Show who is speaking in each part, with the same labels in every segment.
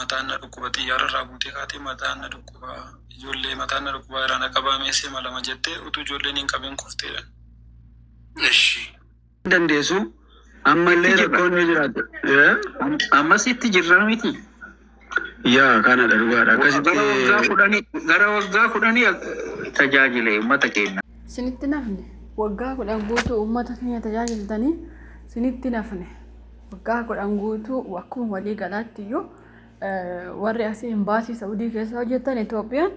Speaker 1: mataan na dhukkuba xiyyaararraa buutee kaatee mataan na dhukkuba ijoollee mataan na dhukkuba irraa na qabamee seema lama jettee utuu ijoolleen hin qabin kufteedha. Ishi.
Speaker 2: Dandeessu ammallee rakkoon ni jiraata.
Speaker 3: Ammas itti jirra miti.
Speaker 2: Yaa kanadha dhugaadha. Akkasitti
Speaker 3: gara waggaa kudhanii tajaajila uummata keenya.
Speaker 4: Sinitti nafne waggaa kudhan guutuu uummata keenya tajaajiltanii sinitti nafne waggaa kudhan guutuu akkuma walii galaatti iyyuu warri asii imbaasii Saudii keessa hojjetan Itoophiyaan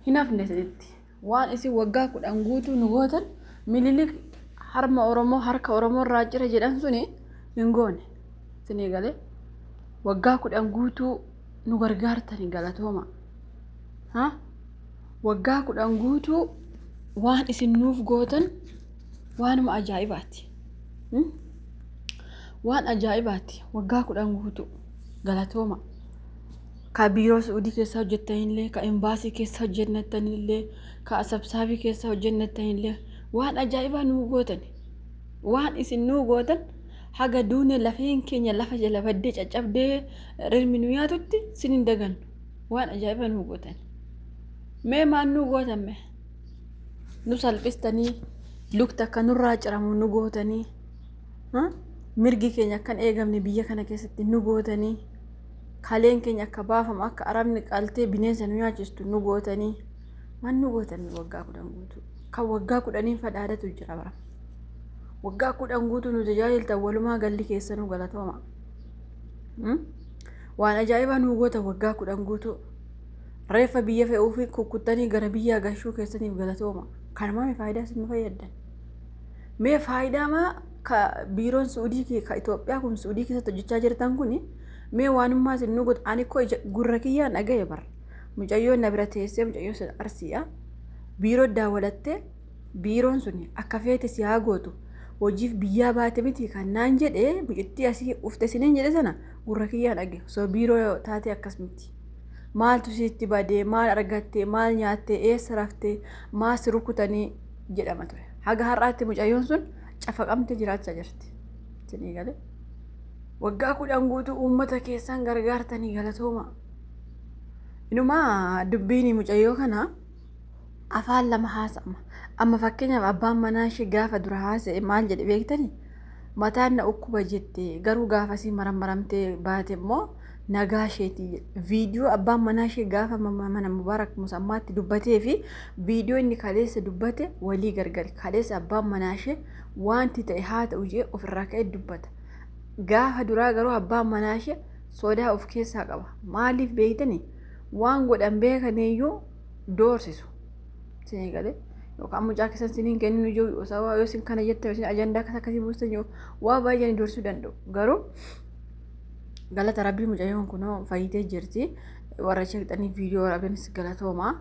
Speaker 4: hin hafne sinitti waan isin waggaa kudhan guutuu nu gootan Minilik harma Oromoo harka Oromoo irraa cire jedhan suni hin goone sinii galee waggaa kudhan guutuu nu gargaartani galatooma waggaa kudhan guutuu waan isin nuuf gootan waanuma ajaa'ibaati waan ajaa'ibaati waggaa kudhan guutuu galatooma ka biiroo Saudii keessa hojjettanillee ka imbaasii keessa hojjettanillee ka asabsaabii keessa hojjettanillee waan ajaa'ibaa nuu gootan waan isin nuu gootan haga duune lafeen keenya lafa jala baddee caccabdee rirmi nu yaatutti sinin dagan waan ajaa'ibaa nuu gootan mee maan nuu gootan mee nu salphistanii lukta akka nurraa ciramu nu gootanii mirgi keenya akkan eegamne biyya kana keessatti nu gootanii kaleen keenya akka baafamu akka arabni qaltee bineensa nu nyaachistu nu gootanii maan nu gootanii waggaa kudhan guutuu kan waggaa kudhaniin fadhaadhatu jira bara waggaa kudhan guutuu nu tajaajiltan walumaa galli keessanuu galatooma waan ajaa'ibaa nu goota waggaa kudhan guutuu reeffa biyya fe'uu fi kukkuttanii gara biyyaa gashuu keessaniif galatooma kanuma faayidaa isin fayyaddan mee faayidaa maa ka biiroon Saudii ka Itoophiyaa kun Saudii keessatti hojjechaa jirtan kuni mee waanummaa isin nu godha ani koo gurra kiyyaan dhagaye bara mucayyoon na bira teessee mucayyoon sun arsii'a biiroo daawwalattee biiroon sun akka feete si haa gootu hojiif biyyaa baate miti kan naan jedhee mucittii asii ufte siniin jedhe sana gurra kiyyaan dhagaye so biiroo taatee akkas miti maaltu sitti badee maal argattee maal nyaattee eessa raftee maal si rukutanii jedhama ture haga har'aatti mucayyoon sun cafaqamtee jiraachaa jirti sinii galee waggaa kudhan guutuu uummata keessan gargaartanii galatooma inumaa dubbiin mucayyoo kana afaan lama haasa'ama amma fakkeenyaaf abbaan manaa ishee gaafa dura haasa'e maal jedhe beektanii mataan na ukkuba jette garuu gaafasii marammaramtee baate immoo nagaa isheeti viidiyoo abbaan manaa ishee gaafa mana Mubaarak Musammaatti dubbatee fi viidiyoo inni kaleessa dubbate walii gargari kaleessa abbaan manaa ishee wanti ta'e haa ta'u jee ofirraa ka'ee dubbata gaafa duraa garuu abbaan manaa ishee sodaa of keessaa qaba maaliif beektanii waan godhan beekaneeyyuu doorsisu sinii galee yookaan mucaa keessan siniin kennu ijoo sababa yoo sin kana jette sin ajandaa akkasii buustan yoo waa baay'een doorsisuu danda'u garuu galata rabbii mucayyoon kunoo fayyitee jirti warra sheeqxanii viidiyoo waraabeenis galatooma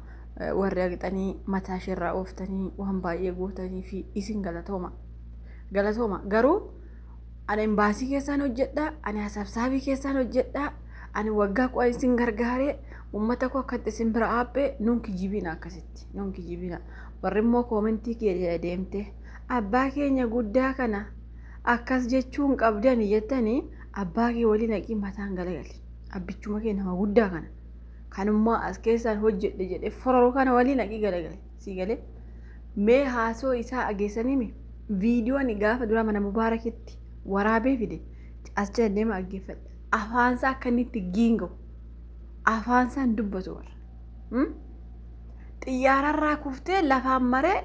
Speaker 4: warra qixanii mataa isheerraa ooftanii waan baay'ee gootanii fi isin galatooma garuu ani imbaasii keessaan hojjedha ani asabsaabii keessaan hojjedha ani waggaa qo'a isin gargaaree uummata koo akkatti isin bira aabbee nuun kijibina akkasitti nuun kijibina warri immoo koomentii kee deemte abbaa keenya guddaa kana akkas jechuun qabdan jettanii abbaa kee waliin haqii mataan galagali abbichuma kee nama guddaa kana kanummaa as keessaan hojjedhe jedhe fororoo kana waliin haqii galagali si galee mee haasoo isaa ageessanii viidiyoon gaafa dura mana Mubaarakitti waraabee fide as jala deema aggeeffadhe afaansaa akka inni itti giinga'u afaansaan dubbatu warra xiyyaararraa kuftee lafaan maree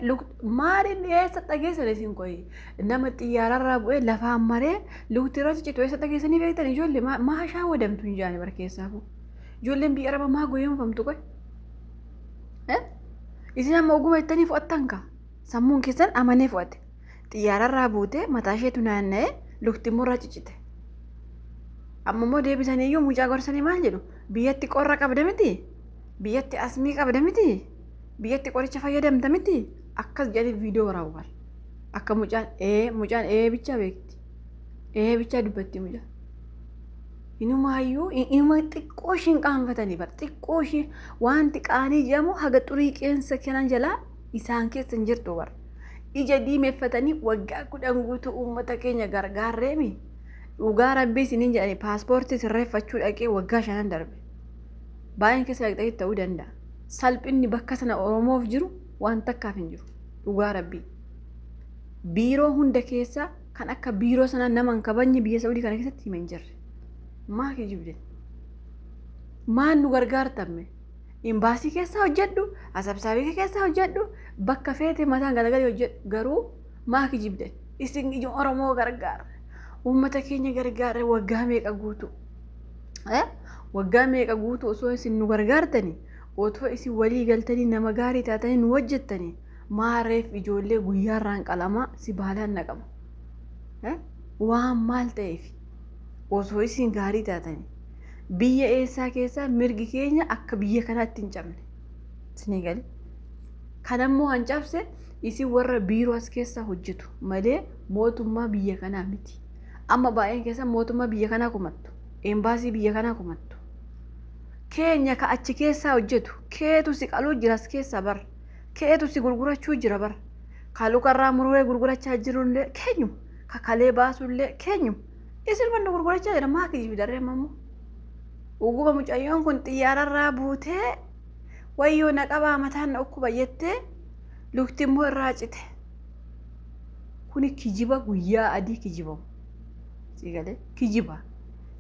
Speaker 4: maaliin eessa dhageessan isin qoyi nama xiyyaararraa bu'ee lafaan maree lukti irratti citu eessa dhageessanii beektan ijoollee maashaa wadamtu hin jaane barkeessaafu ijoolleen biyya araba maa goyoomfamtu qoy isin amma oguma ittanii fudhattan ka sammuun keessan amanee fudhate xiyyaararraa buutee mataa isheetu naanna'ee lukti murraa cicite amma immoo deebisanii iyyuu mucaa gorsanii maal jedhu biyyatti qorra qabda miti biyyatti asmii qabda miti biyyatti qoricha fayyadamta miti akkas jedhanii viidiyoo waraabal akka mucaan bicha beekti bicha dubbatti mucaan inumaayyuu inuma xiqqoo ishiin qaanfatanii bar xiqqoo ishii wanti qaanii jedhamu haga xurii qeensa kanan jalaa isaan keessa hin jirtu bar ija diimeeffatanii waggaa kudhan guutuu uummata keenya gargaarreemi dhugaa rabbii isiniin jedhanii paaspoortii sirreeffachuu dhaqee waggaa 5 darbe baay'een keessa dhaqxee ta'uu danda'a. Salphinni bakka sana Oromoof jiru waan takkaaf hin jiru. Dhugaa rabbii. Biiroo hunda keessa kan akka biiroo sanaa nama hin kabajne biyya Saawudii kana keessatti hima hin jirre. Maa kijibde? Maan nu gargaartamme? Imbaasii keessa hojjedhu, asabsaabii keessa hojjedhu, bakka feete mataan galagalee hojjedhu garuu maa kijibde? Isin ijoo Oromoo gargaara. Uummata keenya gargaara waggaa meeqa guutu? Waggaa meeqa guutu osoo isin nu gargaartanii, otoo isin walii galtanii nama gaarii taatanii nu hojjettanii maareef ijoollee guyyaarraan qalamaa si baalaan naqama. Waan maal ta'eef osoo isin gaarii taatanii biyya eessaa keessaa mirgi keenya akka biyya kanaatti hin cabne. Isinii gali. Kanammoo hancabse isin warra biiroo as keessaa hojjetu malee mootummaa biyya kanaa miti. Amma baay'een keessa mootummaa biyya kanaa kumattu. Embaasii biyya kanaa kumattu. Keenya ka achi keessaa hojjetu. Keetu si qaluu jira as keessaa bar. Keetu si gurgurachuu jira bar. Ka lukarraa mururee gurgurachaa jirullee keenyu. Ka kalee baasullee keenyu. Isin wanna gurgurachaa jira maa kijibi darree mammoo. Uguma mucayyoon kun xiyyaararraa buutee wayyoo na qabaa mataan na ukkuba jettee lukti immoo irraa cite. Kuni kijiba guyyaa adii kijibamu. Si galee kijiba.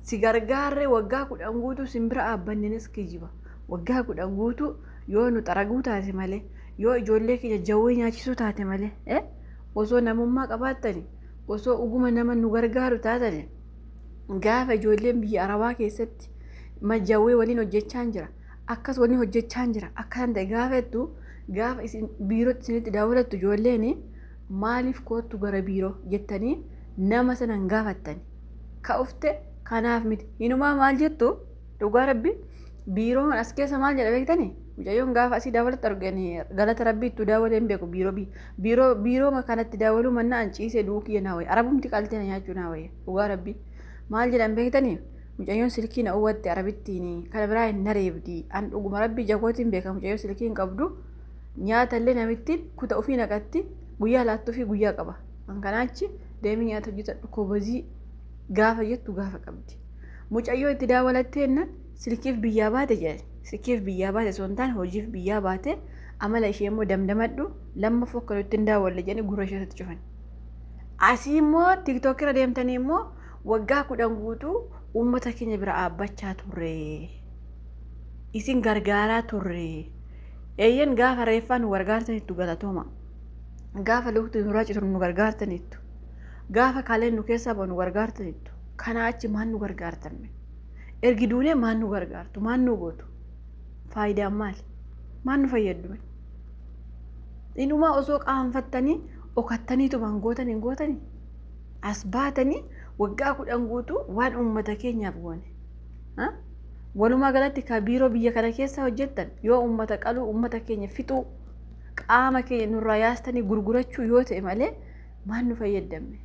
Speaker 4: Si gargaarree waggaa 10 guutuu simbira aabbanninis kijiba. Waggaa 10 guutuu yoo nu xaraguu taate malee yoo ijoollee keenya jawwee nyaachisuu taate malee osoo namummaa qabaattani osoo uguma nama nu gargaaru taatani gaafa ijoolleen biyya Arabaa keessatti majawwee waliin hojjechaa jira. Akkas waliin hojjechaa jira. Akkan ta'e gaafettu gaafa isin biirootti isinitti daawwattu ijoolleen maaliif kootu gara biiroo jettanii nama sanan gaafattani. Ka'ufte kanaaf miti. Inumaa maal jettu dhugaa rabbi biiroon as keessa maal jedha beektanii? Mucayyoon gaafa asii daawwattu arganii galata rabbii itti daawwatee hin beeku biiroo kanatti daawwaluu manna anciisee duukii naa wayya. Arabumti qaltee na nyaachuu naa wayya. Dhugaa rabbi maal jedhan beektanii? Mucayyoon silkii na uwwatte arabittiin kana biraa hin nareebdi. An dhuguma rabbi jagootiin beeka mucayyoo silkii hin qabdu. Nyaatallee namittiin kuta ofii naqatti guyyaa laattuu fi guyyaa qaba. An kanaachi deemee nyaata hojjetadhu kobozii gaafa jettu gaafa qabdi. Mucayyoo itti daawwalatteenna silkiif biyyaa baate jedhe. Silkiif biyyaa baate osoo hin taane hojiif biyyaa baate amala ishee immoo damdamadhu lamma fokka nutti hin daawwalle jedhanii gurra isheetti cufan. Asii immoo tiktookirra deemtanii immoo waggaa 10 guutuu uummata keenya bira dhaabbachaa turre. Isin gargaaraa turre. Eeyyan gaafa reeffaa nu gargaartaniittu galatooma. Gaafa lukti nuraa citu nu gargaartaniittu. Gaafa kaleen nu keessaa bahu nu gargaartaniittu. Kana achi maan nu gargaartanne? Ergi duunee maan nu gargaartu? Maan nu gootu? Faayidaan maali? Maan nu fayyaddu? Inumaa osoo qaanfattanii okattaniitu maan gootanii gootanii as baatanii waggaa 10 guutuu waan uummata keenyaaf goone. Walumaa galatti ka biiroo biyya kana keessa hojjettan yoo uummata qaluu uummata keenya fixuu qaama keenya nurraa yaastanii gurgurachuu yoo ta'e malee maan nu fayyadamne?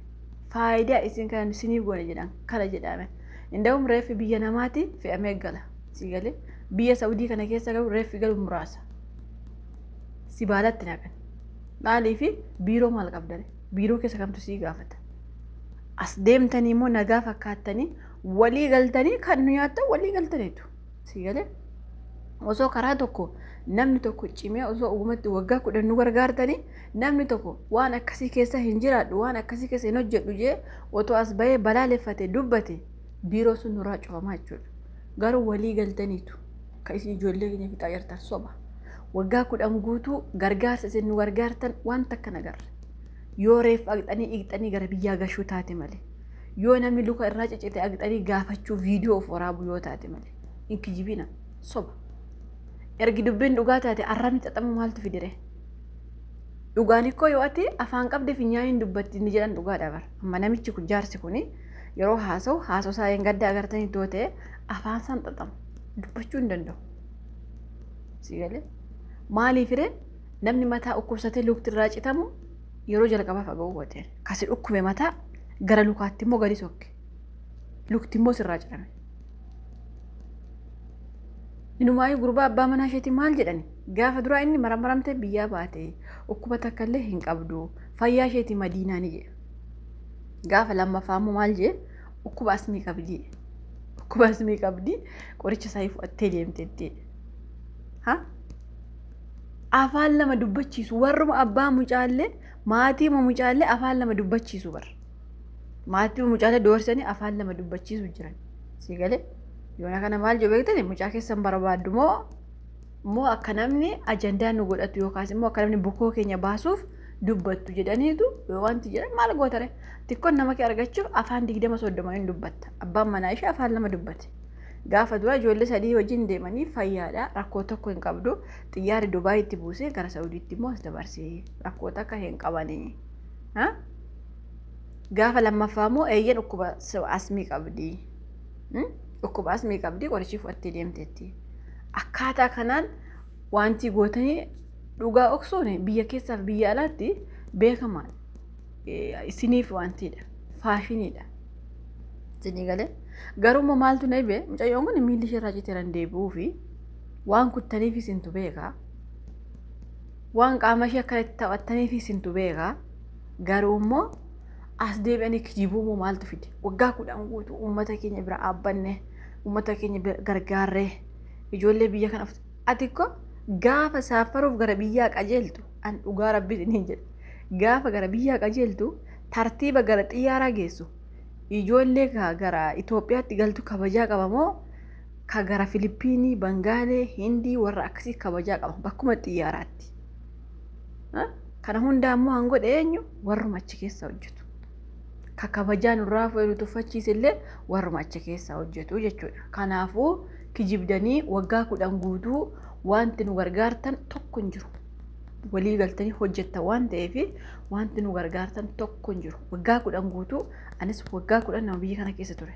Speaker 4: Faayidaa isin kan isinii goone jedhan kana jedhame. Indawum reeffi biyya namaati fe'amee gala. Si galee biyya Saawudii kana keessa garuu reeffi galu muraasa. Si baalatti naqan. Maaliif biiroo maal qabdane? Biiroo keessa kamtu sii gaafata? As deemtanii immoo nagaa fakkaattanii walii galtanii kan nu nyaattan walii galtaniitu. Si galee osoo karaa tokko namni tokko cimee osoo ugumatti waggaa 10 nu gargaartanii namni tokko waan akkasii keessa hin jiraadhu waan akkasii keessa hin hojjedhu jee otoo as bahee balaaleffate dubbate biiroo sun nurraa cufamaa jechuudha. Garuu walii galtaniitu ka isin ijoollee keenya fixaa jirtan soba. Waggaa 10 guutuu gargaarsa isin nu gargaartan waan takka nagarre. Yoo reef aqxanii iqxanii gara biyyaa gashuu taate malee. Yoo namni luka irraa ciccite aqxanii gaafachuu viidiyoo of waraabuu yoo taate malee. Inkijibina soba. Ergi dubbiin dhugaa taate arrabni xaxamu maaltu fidire? Dhugaan ikkoo yoo ati afaan qabde finyaa hin dubbatti ni jedhan dhugaa dabar. Amma namichi kun jaarsi kuni yeroo haasoo isaa hin gadda agartanii too ta'e afaan san xaxamu dubbachuu hin danda'u. Si galee maaliif ree namni mataa dhukkubsatee lukti irraa citamu yeroo jalqabaa fagoo gooteen kasi dhukkube mataa gara lukaatti immoo gadi sokke lukti immoo sirraa cirame. Inumaayyuu gurbaa abbaa manaa isheetii maal jedhani gaafa duraa inni marammaramtee biyyaa baate dhukkuba takka illee hin qabdu fayyaa isheetii madiinaa ni jedhe. Gaafa lammaffaa immoo maal jedhe dhukkuba asmii qabdi. dhukkuba asmii qabdi qoricha isaa fudhattee deemteetti. Afaan lama dubbachiisu warruma abbaa mucaallee maatii mucaallee afaan lama dubbachiisu bar. Maatii mucaallee doorsanii afaan lama dubbachiisu jiran. Si galee yoona kana maal jedhu beektani mucaa keessan barbaaddu moo akka namni ajandaa nu godhatu yookaas immoo akka namni bukoo keenya baasuuf dubbattu jedhaniitu yoo wanti jedhan maal gootare xiqqoon nama kee argachuuf afaan 20-30 hin dubbatta. Abbaan manaa ishee afaan lama dubbate. Gaafa dura ijoollee 3 wajjin deemanii fayyaadha rakkoo tokko hin qabdu xiyyaarri Dubaayitti buusee gara Saawudiitti immoo as dabarsee rakkoo takka hin qabanii. Gaafa lammaffaa immoo eeyyan dhukkuba asmii qabdi. Dhukkuba asmii qabdi qorichi fudhattee deemteetti. Akkaataa kanaan wanti gootanii dhugaa oksuun biyya keessaaf biyya alaatti beekamaan isiniif wantidha faashiniidha. Isinii galee garuu maaltu na dhibe mucayyoon kun miilli ishee irraa citeeran deebi'uu fi waan kuttaniif isintu beeka waan qaama ishee akkanatti taphattaniif isintu beeka garuu immoo as deebi'anii kijibuu maaltu fide waggaa 10 guutuu uummata keenya bira dhaabbanne uummata keenya gargaarree ijoollee biyya kana atikko gaafa saafaruuf gara biyyaa qajeeltu an dhugaa rabbiin hin jedhe gaafa gara biyyaa qajeeltu tartiiba gara xiyyaaraa geessu ijoollee gara Itoophiyaatti galtu kabajaa qabamoo ka gara Filipiinii, Bangaalee, Hindii warra akkasii kabajaa qaba bakkuma xiyyaaraatti. Kana hundaa immoo hangodhe eenyu warruma achi keessa hojjetu. Ka kabajaa nurraa fudhatu tuffachiise illee warruma achi keessa hojjetu jechuudha. Kanaafuu kijibdanii waggaa 10 guutuu wanti nu gargaartan tokko hin jiru. Walii galtanii hojjetta waan ta'eef wanti nu gargaartan tokko hin jiru. Waggaa 10 guutuu anis waggaa 10 nama biyya kana keessa ture.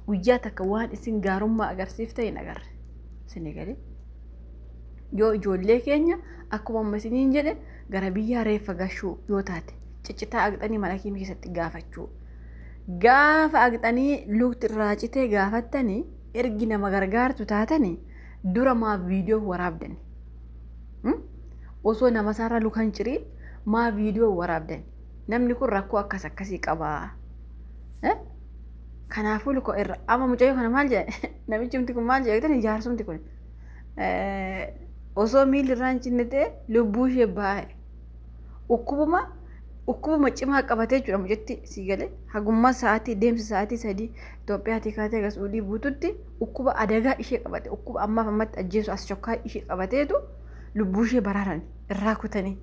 Speaker 4: Guyyaa takka waan isin gaarummaa agarsiifte hin agarre. Isin galee yoo ijoollee keenya akkuma amma isiniin jedhe gara biyyaa reeffa gashuu yoo taate ciccitaa agxanii mana kiimii keessatti gaafachuu. Gaafa agxanii lukti irraa citee gaafattanii ergi nama gargaartu taatanii dura maa viidiyoo waraabdani. Osoo nama saarraa lukan cirii maa viidiyoo waraabdani. Namni kun rakkoo akkasii qaba. Kanaafuu luko irra amma mucayyoo kana maal jedhe namichi mti kun maal jedhe jaarsumti kun osoo miilli irraan cinnitee lubbuu ishee baa'e ukkubuma cimaa qabatee jira mucatti si galee hagummaa sa'aatii deemsa sa'aatii 3 Itoophiyaatii kaatee gas udii buututti ukkuba adagaa ishee qabate ukkuba ammaaf ammatti ajjeesu as chokkaa ishee qabateetu lubbuu ishee baraaran irraa kutanii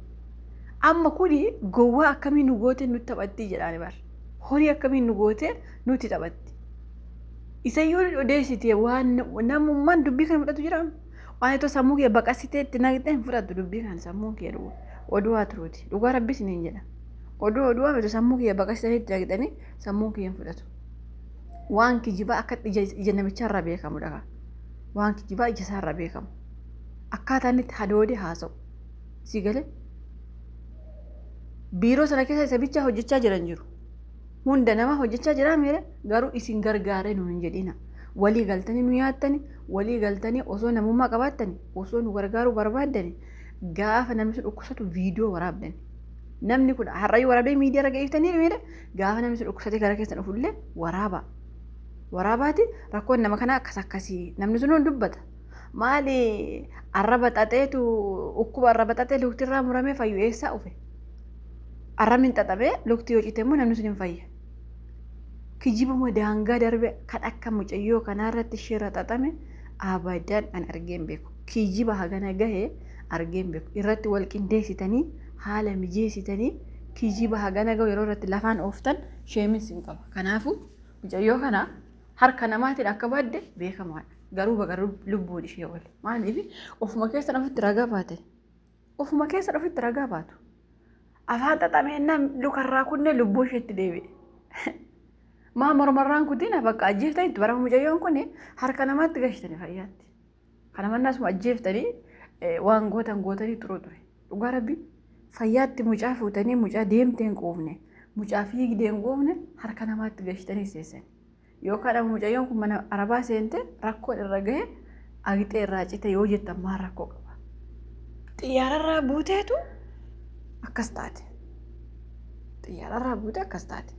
Speaker 4: amma kuni gowwaa akkamiin nu goote nutti taphatti jedhaani bar horii akkamiin nu goote nuti taphatti isayyoo odeessitee waan namummaan dubbii kana fudhatu jira waan itoo sammuu kee baqasitee itti naqxee hin fudhatu dubbii kana sammuu kee oduu haa turuuti dhugaa rabbis niin jedha oduu haa sammuu kee baqasitee itti naqxanii sammuu kee hin fudhatu waan kijibaa akka ija namicharraa beekamudha waan kijibaa ija isaarraa beekamu akkaataan itti hadoodee haasa'u si galee biiroo sana keessa isa bichaa hojjechaa jiran jiru. Hunda nama hojjechaa jira meere garuu isin gargaaree nu hin jedhina. Walii galtanii nu yaattani, walii galtanii osoo namummaa qabaattani, osoo nu gargaaruu barbaaddani gaafa namni sun dhukkubsatu viidiyoo waraabdani. Namni kun har'ayyuu waraabee miidiyaa irra geessiftanii meere gaafa namni sun dhukkubsatee gara keessan dhufullee waraaba. Waraabaati rakkoon nama kanaa akkasii namni sun hin dubbata. Maali arraba xaxeetu ukkuba arraba xaxee luktirraa muramee fayyu eessaa dhufe? Arrabni xaxamee lukti yoo cite immoo namni sun hin fayya. Kijibuma daangaa darbe kan akka mucayyoo kanarratti ishee xaxame abadaan an argeen beeku. Kijiba hagana gahee argeen beeku. Irratti wal qindeessitanii haala mijeessitanii kijiba hagana gahu yeroo irratti lafaan ooftan sheemis hin qaba. Kanaafuu mucayyoo kana harka namaatiin akka baadde beekamaadha. Garuu baga lubbuun ishee wali. Maaliif ofuma keessa ofitti ragaa baate. Ofuma keessa ofitti ragaa baatu. Afaan xaxameennan lukarraa kunne lubbuu isheetti deebi'e. Maa mormarraan kutiin bakka ajjeeftanii itti bara mucayyoon kun harka namaatti gashtanii fayyaatti. Kana mannaasuma ajjeeftanii waan gootanii turuu ture. Dhugaa rabbi fayyaatti mucaa fuutanii mucaa deemtee hin quufne mucaa fiigdee hin quufne harka namaatti gashtanii seessan. Yookaan mucayyoon kun mana arabaa seente rakkoo irra gahe agixee irraa cite yoo jettan maa rakkoo qaba. Xiyyaararraa buuteetu akkas taate. Xiyyaararraa buute akkas taate.